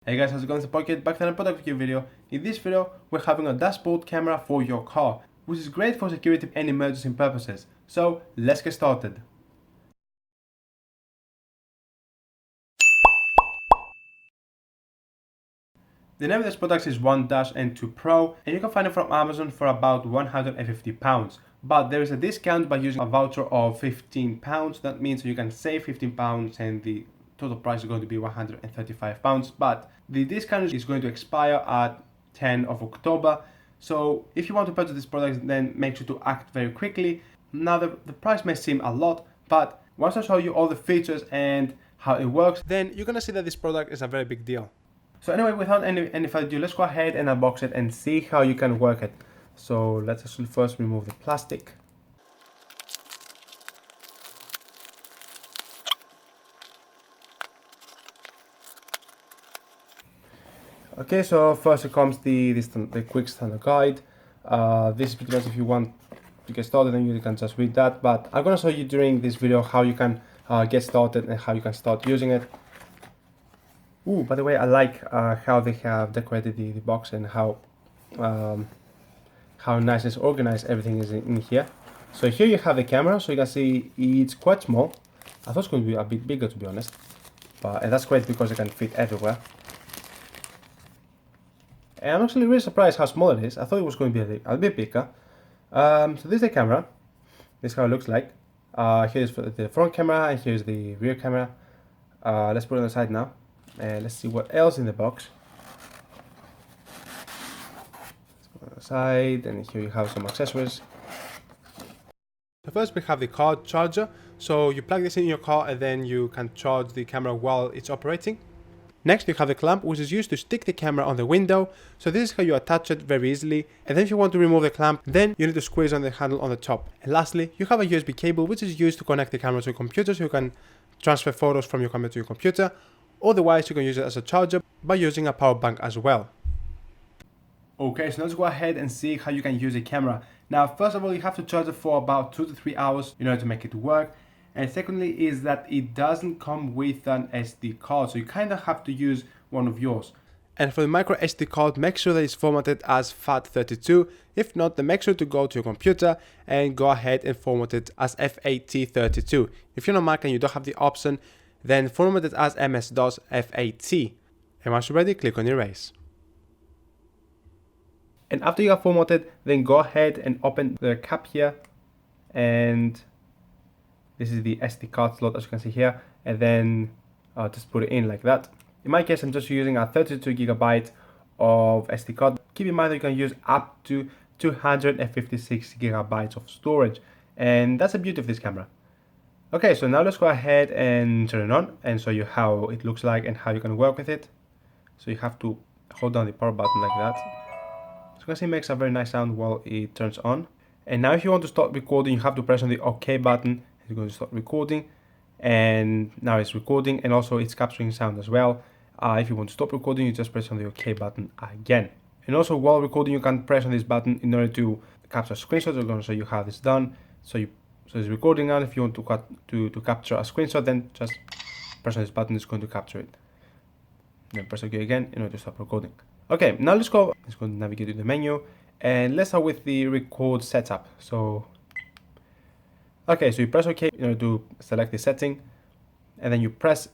Hey guys, how's it going? It's Pocket back to another product review video. In this video, we're having a dashboard camera for your car, which is great for security and emergency purposes. So let's get started. The name of this product is One-N2 Pro, and you can find it from Amazon for about £150. But there is a discount by using a voucher of £15. That means you can save £15 and the total price is going to be £135. But the discount is going to expire at 10th of October. So if you want to purchase this product, then make sure to act very quickly. Now the price may seem a lot, but once I show you all the features and how it works, then you're gonna see that this product is a very big deal. So anyway, without any further ado, let's go ahead and unbox it and see how you can work it. So let's actually first remove the plastic. Okay, so first it comes the quick standard guide. This is pretty much if you want to get started, then you can just read that. But I'm gonna show you during this video how you can get started and how you can start using it. Ooh, by the way, I like how they have decorated the box and how nice and organized everything is in here. So here you have the camera, so you can see it's quite small. I thought it was going to be a bit bigger, to be honest, and that's great because it can fit everywhere. And I'm actually really surprised how small it is. I thought it was going to be a bit bigger. So this is the camera. This is how it looks like. Here's the front camera and here's the rear camera. Let's put it on the side now. And let's see what else in the box. Let's put it on the side, and here you have some accessories. So first we have the car charger. So you plug this in your car and then you can charge the camera while it's operating. Next you have the clamp, which is used to stick the camera on the window. So this is how you attach it very easily. And then if you want to remove the clamp, then you need to squeeze on the handle on the top. And lastly, you have a USB cable, which is used to connect the camera to your computer, so you can transfer photos from your camera to your computer. Otherwise, you can use it as a charger by using a power bank as well. Okay, so let's go ahead and see how you can use the camera. Now, first of all, you have to charge it for about 2 to 3 hours in order to make it work. And secondly is that it doesn't come with an SD card, so you kind of have to use one of yours. And for the micro SD card, make sure that it's formatted as FAT32. If not, then make sure to go to your computer and go ahead and format it as FAT32. If you're on Mac and you don't have the option, then format it as MS-DOS FAT. And once you're ready, click on Erase. And after you have formatted, then go ahead and open the cap here, and this is the SD card slot, as you can see here, and then just put it in like that. In my case, I'm just using a 32GB of SD card. Keep in mind that you can use up to 256GB of storage, and that's the beauty of this camera. Okay, so now let's go ahead and turn it on and show you how it looks like and how you can work with it. So you have to hold down the power button like that. So you can see it makes a very nice sound while it turns on. And now if you want to start recording, you have to press on the OK button. It's going to start recording, and now it's recording, and also it's capturing sound as well. If you want to stop recording, you just press on the OK button again. And also while recording, you can press on this button in order to capture screenshots. I'm going to show you how this is done. So it's recording now. If you want to capture a screenshot, then just press on this button. It's going to capture it. Then press OK again in order to stop recording. Okay, now let's go to navigate to the menu, and let's start with the record setup. So you press OK in order to select the setting, and then you press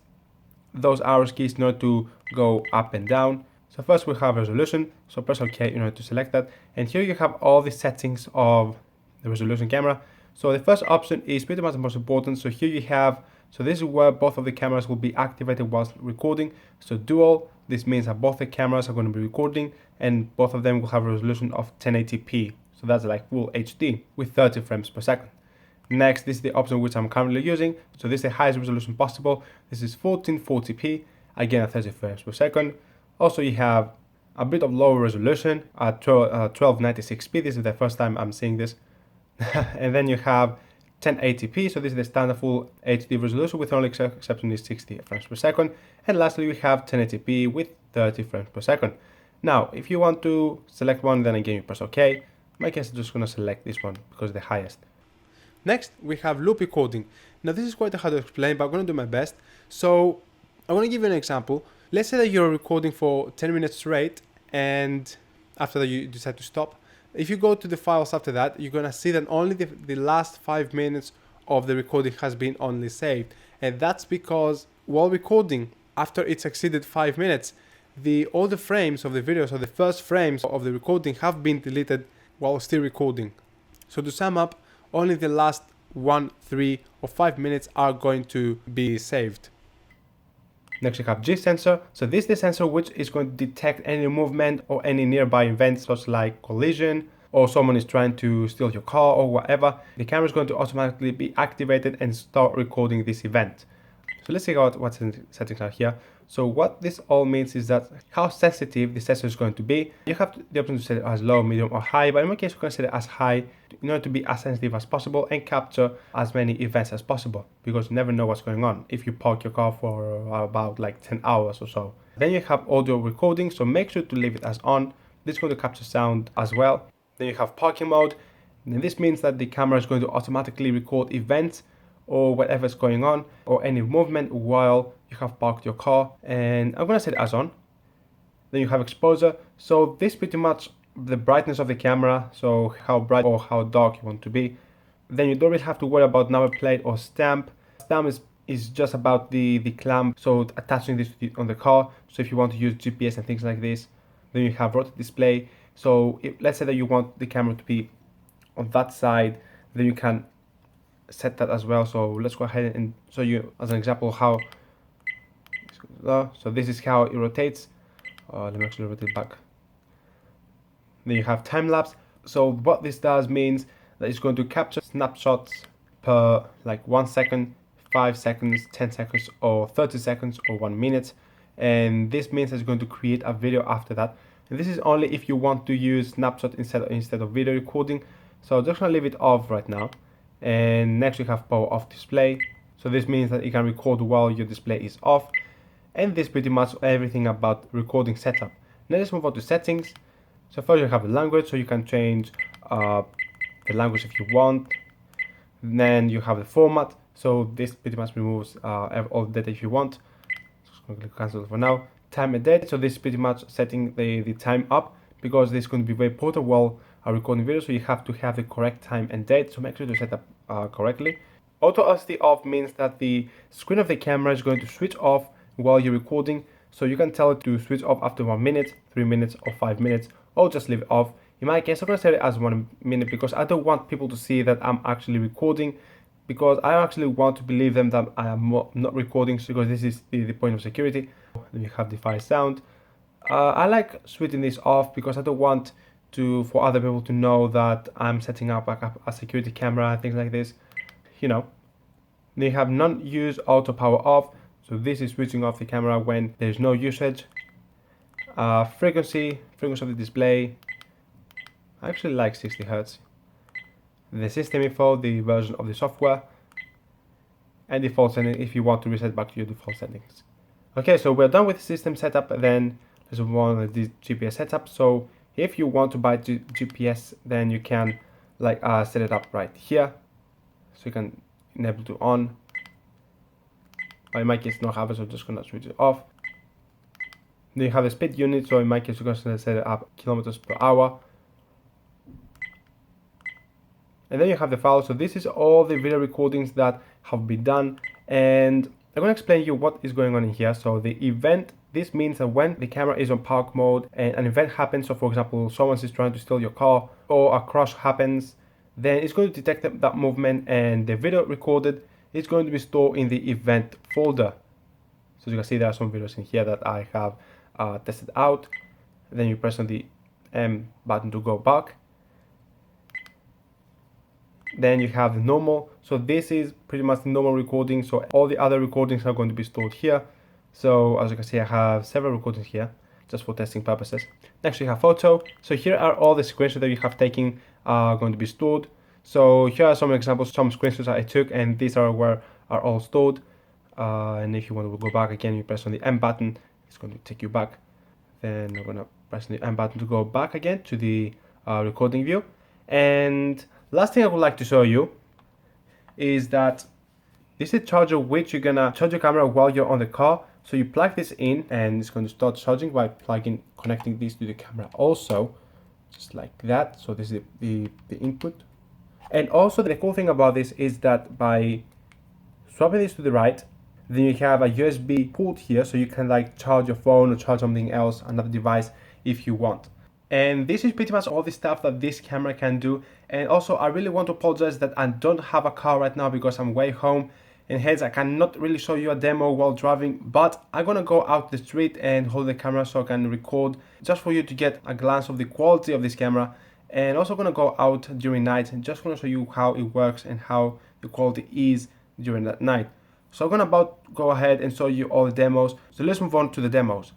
those arrow keys in order to go up and down. So first we have resolution, so press OK in order to select that, and here you have all the settings of the resolution camera. So the first option is pretty much the most important. So here you have, so this is where both of the cameras will be activated whilst recording. So dual, this means that both the cameras are going to be recording and both of them will have a resolution of 1080p. So that's like full HD with 30 frames per second. Next, this is the option which I'm currently using. So this is the highest resolution possible. This is 1440p, again at 30 frames per second. Also, you have a bit of lower resolution at 1296p. This is the first time I'm seeing this. And then you have 1080p, so this is the standard full HD resolution with only exception is 60 frames per second. And lastly, we have 1080p with 30 frames per second. Now, if you want to select one, then again you press OK. In my case, I'm just going to select this one because it's the highest. Next, we have loop recording. Now this is quite hard to explain, but I'm going to do my best. So I'm going to give you an example. let's say that you're recording for 10 minutes straight, and after that you decide to stop. If you go to the files after that, you're gonna see that only the last 5 minutes of the recording has been only saved. And that's because while recording, after it's exceeded 5 minutes, all the frames of the video, so the first frames of the recording, have been deleted while still recording. So to sum up, only the last 1, 3 or 5 minutes are going to be saved. Next we have G sensor. So this is the sensor which is going to detect any movement or any nearby events, such like collision or someone is trying to steal your car or whatever. The camera is going to automatically be activated and start recording this event. So let's check out what settings are here. So what this all means is that how sensitive the sensor is going to be. You have the option to set it as low, medium or high, but in my case we're going to set it as high in order to be as sensitive as possible and capture as many events as possible, because you never know what's going on if you park your car for about like 10 hours or so. Then you have audio recording, so make sure to leave it as on. This is going to capture sound as well. Then you have parking mode, and this means that the camera is going to automatically record events or whatever's going on or any movement while you have parked your car, and I'm gonna set it as on. Then you have exposure, so this pretty much the brightness of the camera, so how bright or how dark you want to be. Then you don't really have to worry about number plate or stamp. Stamp is just about the clamp, so attaching this on the car, so if you want to use GPS and things like this. Then you have rotate display, so let's say that you want the camera to be on that side, then you can set that as well. So let's go ahead and show you as an example how. So this is how it rotates. Let me actually rotate back. Then you have time lapse. So what this does means that it's going to capture snapshots per like 1 second, 5 seconds, 10 seconds or 30 seconds or 1 minute, and this means it's going to create a video after that. And this is only if you want to use snapshot instead of video recording. So I'm just gonna leave it off right now. And next we have power off display, so this means that you can record while your display is off. And this pretty much everything about recording setup. Now let's move on to settings. So first you have the language, so you can change the language if you want. Then you have the format, so this pretty much removes all the data if you want. Just going to cancel for now. Time and date, so this is pretty much setting the time up, because this is going to be very important while recording video, so you have to have the correct time and date, so make sure to set up correctly. Auto OSD off means that the screen of the camera is going to switch off while you're recording, so you can tell it to switch off after 1 minute, 3 minutes or 5 minutes, or just leave it off. In my case I'm going to set it as 1 minute because I don't want people to see that I'm actually recording, because I actually want to believe them that I am not recording, because this is the point of security. Then you have device sound. I like switching this off because I don't want for other people to know that I'm setting up like a security camera and things like this, you know. They have non-use auto power off, so this is switching off the camera when there's no usage. Frequency of the display, I actually like 60 Hz. The system info, the version of the software, and default setting if you want to reset back to your default settings. Okay, so we're done with the system setup. Then let's move on to the GPS setup. So if you want to buy GPS, then you can like set it up right here, so you can enable to on. But in my case not have it, so I'm just gonna switch it off. Then you have the speed unit, so in my case you're gonna set it up kilometers per hour. And then you have the file, so this is all the video recordings that have been done, and I'm going to explain you what is going on in here. So the event, this means that when the camera is on park mode and an event happens, so for example someone is trying to steal your car or a crash happens, then it's going to detect that movement, and the video recorded is going to be stored in the event folder. So you can see there are some videos in here that I have tested out. Then you press on the M button to go back. Then you have the normal, so this is pretty much the normal recording, so all the other recordings are going to be stored here. So as you can see, I have several recordings here just for testing purposes. Next we have photo, so here are all the screenshots that you have taken are going to be stored. So here are some examples, some screenshots I took, and these are where are all stored. And if you want to go back again, you press on the M button, it's going to take you back. Then I'm going to press the M button to go back again to the recording view. And last thing I would like to show you is that this is a charger which you're gonna charge your camera while you're on the car. So you plug this in and it's going to start charging by connecting this to the camera also, just like that. So this is the input. And also the cool thing about this is that by swapping this to the right, then you have a USB port here, so you can like charge your phone or charge something else, another device if you want. And this is pretty much all the stuff that this camera can do. And also I really want to apologize that I don't have a car right now because I'm way home, and hence I cannot really show you a demo while driving, but I'm gonna go out the street and hold the camera so I can record, just for you to get a glance of the quality of this camera. And also gonna go out during night and just gonna show you how it works and how the quality is during that night. So I'm gonna go ahead and show you all the demos. So let's move on to the demos.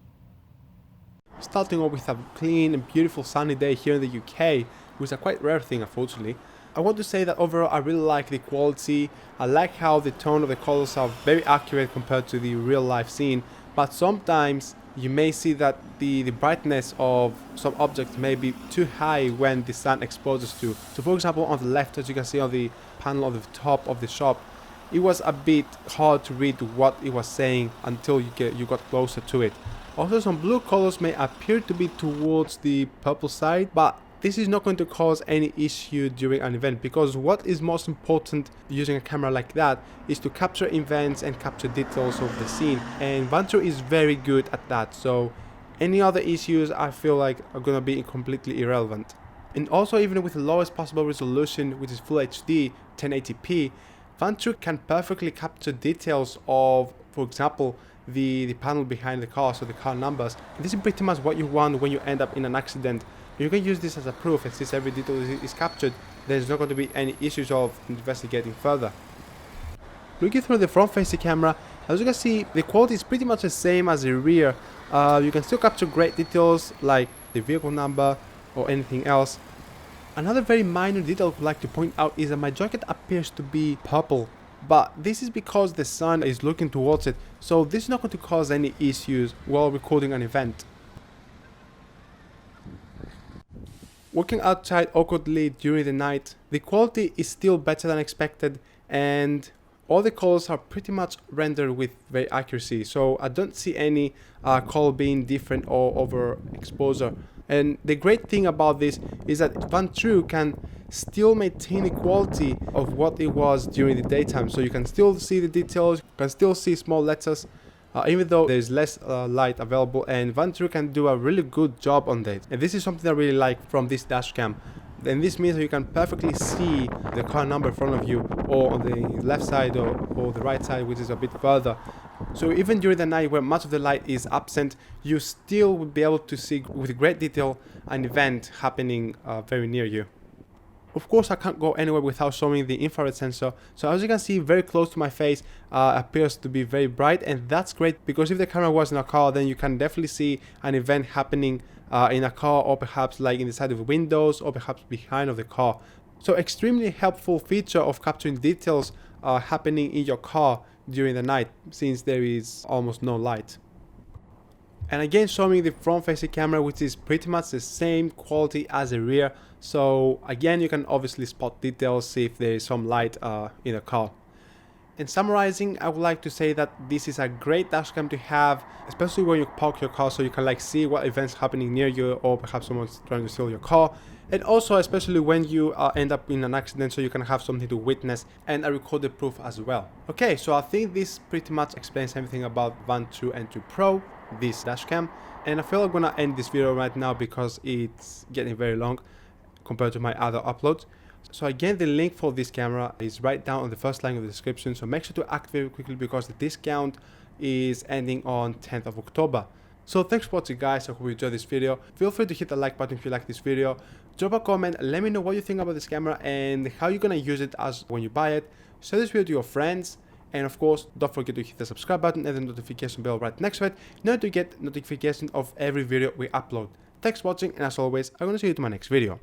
Starting off with a clean and beautiful sunny day here in the UK, which is a quite rare thing unfortunately. I want to say that overall I really like the quality. I like how the tone of the colors are very accurate compared to the real life scene, but sometimes you may see that the brightness of some objects may be too high when the sun exposes to. So for example, on the left, as you can see on the panel of the top of the shop, it was a bit hard to read what it was saying until you got closer to it. Also, some blue colors may appear to be towards the purple side, but this is not going to cause any issue during an event, because what is most important using a camera like that is to capture events and capture details of the scene, and Vantrue is very good at that, so any other issues I feel like are gonna be completely irrelevant. And also, even with the lowest possible resolution, which is Full HD 1080p, Vantrue can perfectly capture details of, for example, the panel behind the car, so the car numbers. And this is pretty much what you want when you end up in an accident. You can use this as a proof, and since every detail is captured, there's not going to be any issues of investigating further. Looking through the front-facing camera, as you can see, the quality is pretty much the same as the rear. You can still capture great details like the vehicle number or anything else. Another very minor detail I would like to point out is that my jacket appears to be purple, but this is because the sun is looking towards it, so this is not going to cause any issues while recording an event. Working outside awkwardly during the night, the quality is still better than expected, and all the colors are pretty much rendered with very accuracy, so I don't see any color being different or overexposure. And the great thing about this is that Vantrue can still maintain the quality of what it was during the daytime, so you can still see the details, you can still see small letters, even though there's less light available, and Vantrue can do a really good job on that. And this is something I really like from this dash cam. And this means that you can perfectly see the car number in front of you, or on the left side or the right side, which is a bit further. So even during the night where much of the light is absent, you still will be able to see with great detail an event happening very near you. Of course, I can't go anywhere without showing the infrared sensor. So as you can see, very close to my face, appears to be very bright, and that's great because if the camera was in a car, then you can definitely see an event happening in a car, or perhaps like in the side of the windows, or perhaps behind of the car. So extremely helpful feature of capturing details happening in your car during the night, since there is almost no light. And again, showing the front-facing camera, which is pretty much the same quality as the rear. So again, you can obviously spot details, see if there is some light in the car. In summarizing, I would like to say that this is a great dashcam to have, especially when you park your car, so you can like see what events happening near you, or perhaps someone's trying to steal your car. And also, especially when you end up in an accident, so you can have something to witness, and a recorded proof as well. Okay, so I think this pretty much explains everything about Vantrue N2 Pro, this dashcam. And I feel I'm gonna end this video right now because it's getting very long compared to my other uploads. So again, the link for this camera is right down on the first line of the description, so make sure to act very quickly because the discount is ending on 10th of October. So thanks for watching, guys. I hope you enjoyed this video. Feel free to hit the like button if you like this video. Drop a comment, let me know what you think about this camera and how you're gonna use it as when you buy it. Share this video to your friends, and of course, don't forget to hit the subscribe button and the notification bell right next to it in order to get notification of every video we upload. Thanks for watching, and as always, I'm gonna see you in my next video.